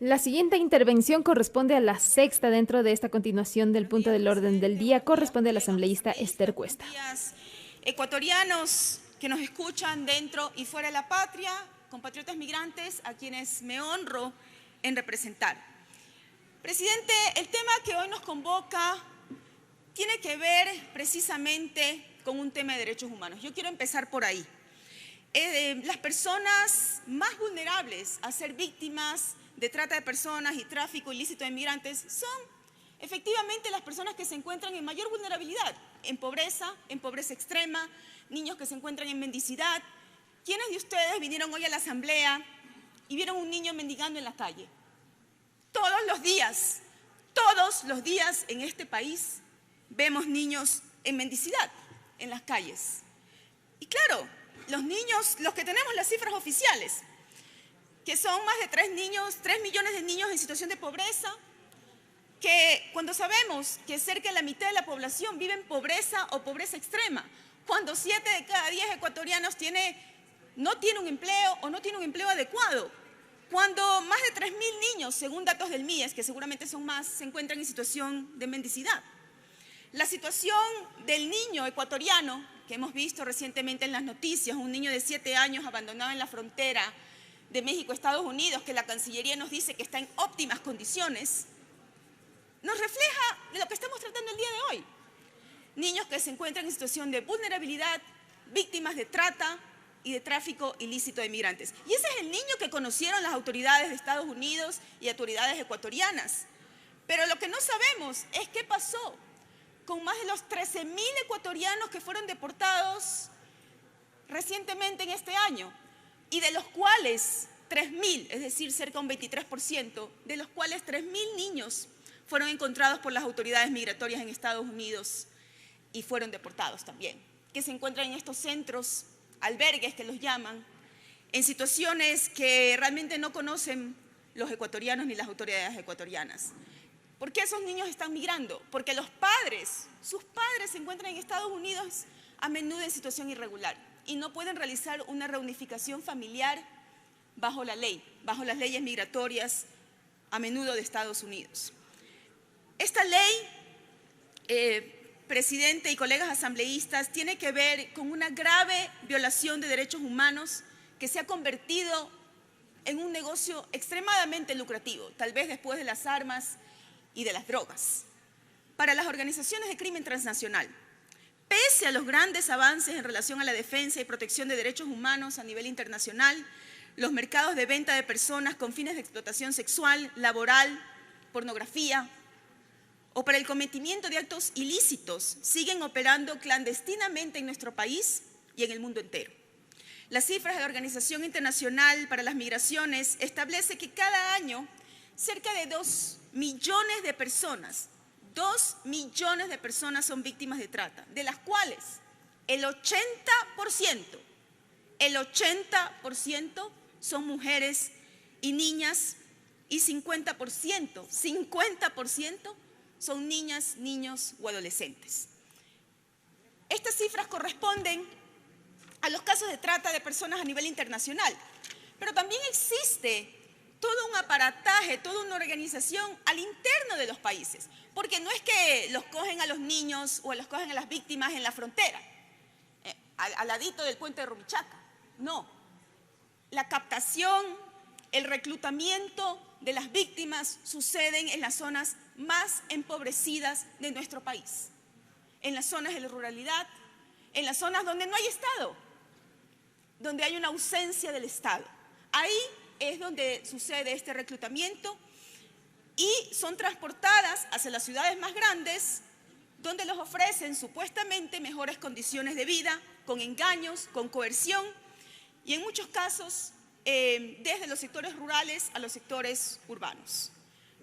La siguiente intervención corresponde a la sexta dentro de esta continuación del punto del orden del día. Corresponde a la asambleísta Esther Cuesta. Buenos días, ecuatorianos que nos escuchan dentro y fuera de la patria, compatriotas migrantes a quienes me honro en representar. Presidente, el tema que hoy nos convoca tiene que ver precisamente con un tema de derechos humanos. Yo quiero empezar por ahí. Las personas más vulnerables a ser víctimas de trata de personas y tráfico ilícito de migrantes son efectivamente las personas que se encuentran en mayor vulnerabilidad, en pobreza extrema, niños que se encuentran en mendicidad. ¿Quiénes de ustedes vinieron hoy a la asamblea y vieron un niño mendigando en la calle? Todos los días en este país vemos niños en mendicidad en las calles. Y claro, los niños, los que tenemos las cifras oficiales, que son más de 3 millones de niños en situación de pobreza, que cuando sabemos que cerca de la mitad de la población vive en pobreza o pobreza extrema, cuando 7 de cada 10 ecuatorianos no tiene un empleo o no tiene un empleo adecuado, cuando más de 3.000 niños, según datos del MIES, que seguramente son más, se encuentran en situación de mendicidad. La situación del niño ecuatoriano, que hemos visto recientemente en las noticias, un niño de 7 años abandonado en la frontera de México, Estados Unidos, que la Cancillería nos dice que está en óptimas condiciones, nos refleja de lo que estamos tratando el día de hoy. Niños que se encuentran en situación de vulnerabilidad, víctimas de trata y de tráfico ilícito de migrantes. Y ese es el niño que conocieron las autoridades de Estados Unidos y autoridades ecuatorianas. Pero lo que no sabemos es qué pasó con más de los 13.000 ecuatorianos que fueron deportados recientemente en este año, y de los cuales 3.000, es decir, cerca de un 23%, de los cuales 3.000 niños fueron encontrados por las autoridades migratorias en Estados Unidos y fueron deportados también, que se encuentran en estos centros, albergues que los llaman, en situaciones que realmente no conocen los ecuatorianos ni las autoridades ecuatorianas. ¿Por qué esos niños están migrando? Porque sus padres se encuentran en Estados Unidos a menudo en situación irregular y no pueden realizar una reunificación familiar bajo la ley, bajo las leyes migratorias a menudo de Estados Unidos. Esta ley, presidente y colegas asambleístas, tiene que ver con una grave violación de derechos humanos que se ha convertido en un negocio extremadamente lucrativo, tal vez después de las armas y de las drogas, para las organizaciones de crimen transnacional. Pese a los grandes avances en relación a la defensa y protección de derechos humanos a nivel internacional, los mercados de venta de personas con fines de explotación sexual, laboral, pornografía o para el cometimiento de actos ilícitos siguen operando clandestinamente en nuestro país y en el mundo entero. Las cifras de la Organización Internacional para las Migraciones establece que cada año cerca de 2 millones de personas, 2 millones de personas son víctimas de trata, de las cuales el 80% son mujeres y niñas y 50% son niñas, niños o adolescentes. Estas cifras corresponden a los casos de trata de personas a nivel internacional, pero también existe todo un aparataje, toda una organización al interno de los países, porque no es que los cogen a los niños o los cogen a las víctimas en la frontera, al ladito del puente de Rumichaca, no. La captación, el reclutamiento de las víctimas suceden en las zonas más empobrecidas de nuestro país, en las zonas de la ruralidad, en las zonas donde no hay Estado, donde hay una ausencia del Estado. Ahí es donde sucede este reclutamiento y son transportadas hacia las ciudades más grandes, donde les ofrecen supuestamente mejores condiciones de vida, con engaños, con coerción y en muchos casos desde los sectores rurales a los sectores urbanos.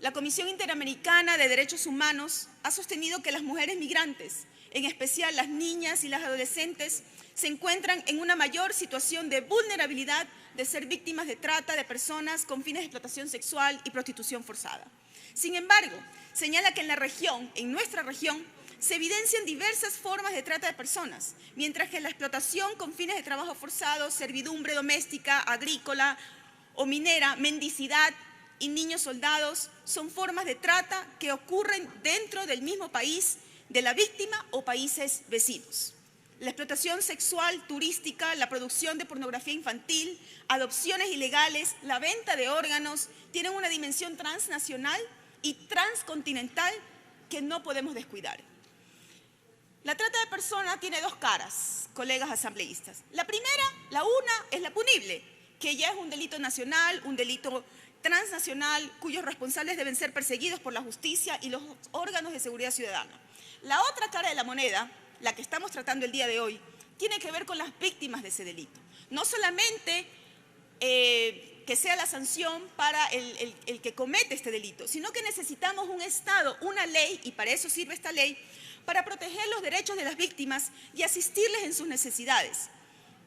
La Comisión Interamericana de Derechos Humanos ha sostenido que las mujeres migrantes, en especial las niñas y las adolescentes, se encuentran en una mayor situación de vulnerabilidad de ser víctimas de trata de personas con fines de explotación sexual y prostitución forzada. Sin embargo, señala que en nuestra región, se evidencian diversas formas de trata de personas, mientras que la explotación con fines de trabajo forzado, servidumbre doméstica, agrícola o minera, mendicidad y niños soldados son formas de trata que ocurren dentro del mismo país de la víctima o países vecinos. La explotación sexual turística, la producción de pornografía infantil, adopciones ilegales, la venta de órganos, tienen una dimensión transnacional y transcontinental que no podemos descuidar. La trata de personas tiene dos caras, colegas asambleístas. La primera, la una, es la punible, que ya es un delito nacional, un delito transnacional, cuyos responsables deben ser perseguidos por la justicia y los órganos de seguridad ciudadana. La otra cara de la moneda, la que estamos tratando el día de hoy, tiene que ver con las víctimas de ese delito. No solamente que sea la sanción para el que comete este delito, sino que necesitamos un Estado, una ley, y para eso sirve esta ley, para proteger los derechos de las víctimas y asistirles en sus necesidades.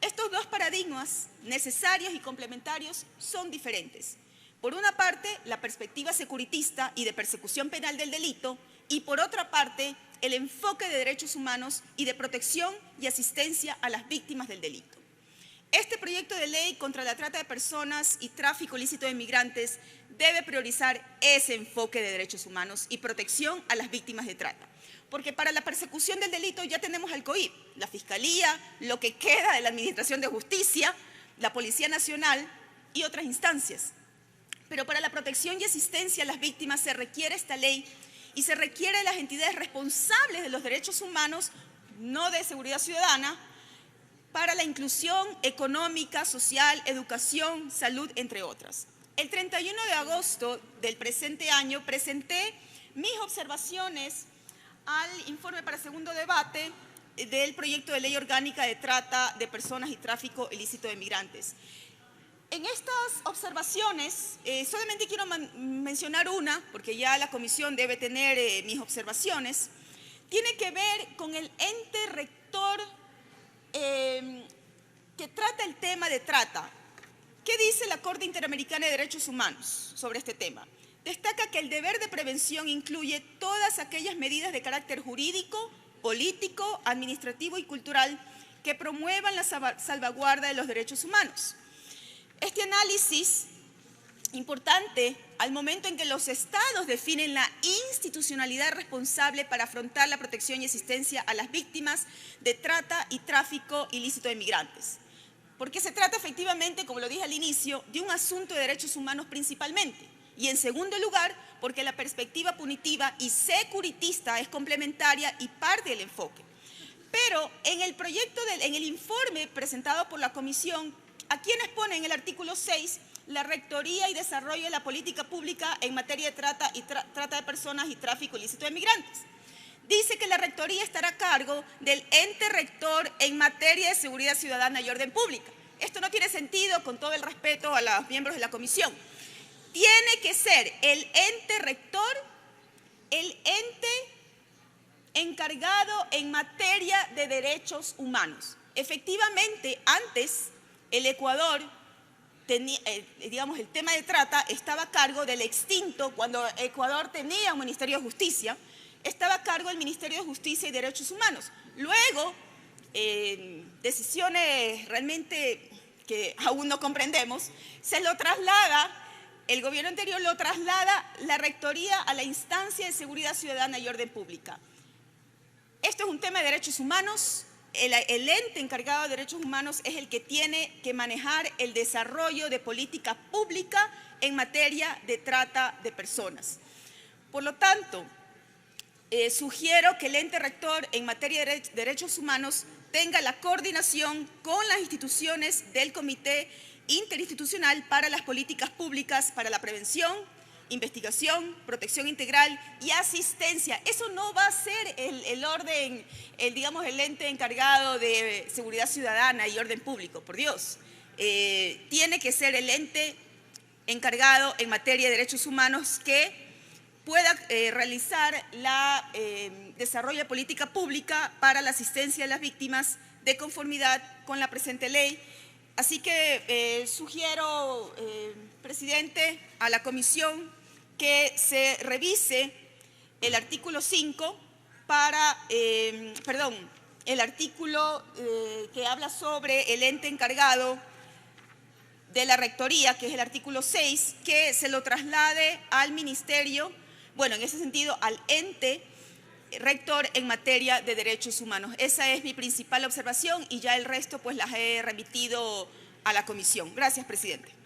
Estos dos paradigmas, necesarios y complementarios, son diferentes. Por una parte, la perspectiva securitista y de persecución penal del delito, y por otra parte, el enfoque de derechos humanos y de protección y asistencia a las víctimas del delito. Este proyecto de ley contra la trata de personas y tráfico ilícito de migrantes debe priorizar ese enfoque de derechos humanos y protección a las víctimas de trata. Porque para la persecución del delito ya tenemos al COIP, la Fiscalía, lo que queda de la Administración de Justicia, la Policía Nacional y otras instancias. Pero para la protección y asistencia a las víctimas se requiere esta ley y se requiere de las entidades responsables de los derechos humanos, no de seguridad ciudadana, para la inclusión económica, social, educación, salud, entre otras. El 31 de agosto del presente año presenté mis observaciones al informe para segundo debate del proyecto de ley orgánica de trata de personas y tráfico ilícito de migrantes. En estas observaciones, solamente quiero mencionar una, porque ya la comisión debe tener mis observaciones, tiene que ver con el ente rector que trata el tema de trata. ¿Qué dice la Corte Interamericana de Derechos Humanos sobre este tema? Destaca que el deber de prevención incluye todas aquellas medidas de carácter jurídico, político, administrativo y cultural que promuevan la salvaguarda de los derechos humanos. Este análisis, importante al momento en que los estados definen la institucionalidad responsable para afrontar la protección y asistencia a las víctimas de trata y tráfico ilícito de migrantes. Porque se trata efectivamente, como lo dije al inicio, de un asunto de derechos humanos principalmente. Y en segundo lugar, porque la perspectiva punitiva y securitista es complementaria y parte del enfoque. Pero en el informe presentado por la comisión, ¿a quiénes pone en el artículo 6 la rectoría y desarrollo de la política pública en materia de trata de personas y tráfico ilícito de migrantes? Dice que la rectoría estará a cargo del ente rector en materia de seguridad ciudadana y orden pública. Esto no tiene sentido, con todo el respeto a los miembros de la comisión. Tiene que ser el ente rector, el ente encargado en materia de derechos humanos. Efectivamente, antes el Ecuador tenía, el tema de trata estaba a cargo del extinto, cuando Ecuador tenía un Ministerio de Justicia, estaba a cargo del Ministerio de Justicia y Derechos Humanos. Luego, decisiones realmente que aún no comprendemos, se lo traslada, el gobierno anterior lo traslada la rectoría a la instancia de seguridad ciudadana y orden pública. Esto es un tema de derechos humanos. El ente encargado de derechos humanos es el que tiene que manejar el desarrollo de política pública en materia de trata de personas. Por lo tanto, sugiero que el ente rector en materia de derechos humanos tenga la coordinación con las instituciones del Comité Interinstitucional para las Políticas Públicas para la Prevención, Investigación, Protección Integral y Asistencia. Eso no va a ser el ente encargado de seguridad ciudadana y orden público, por Dios. Tiene que ser el ente encargado en materia de derechos humanos que pueda realizar el desarrollo de política pública para la asistencia a las víctimas de conformidad con la presente ley. Así que sugiero, presidente, a la comisión que se revise el artículo 5 el artículo que habla sobre el ente encargado de la Rectoría, que es el artículo 6, que se lo traslade al Ministerio, bueno, en ese sentido, al ente rector en materia de derechos humanos. Esa es mi principal observación y ya el resto pues las he remitido a la comisión. Gracias, presidente.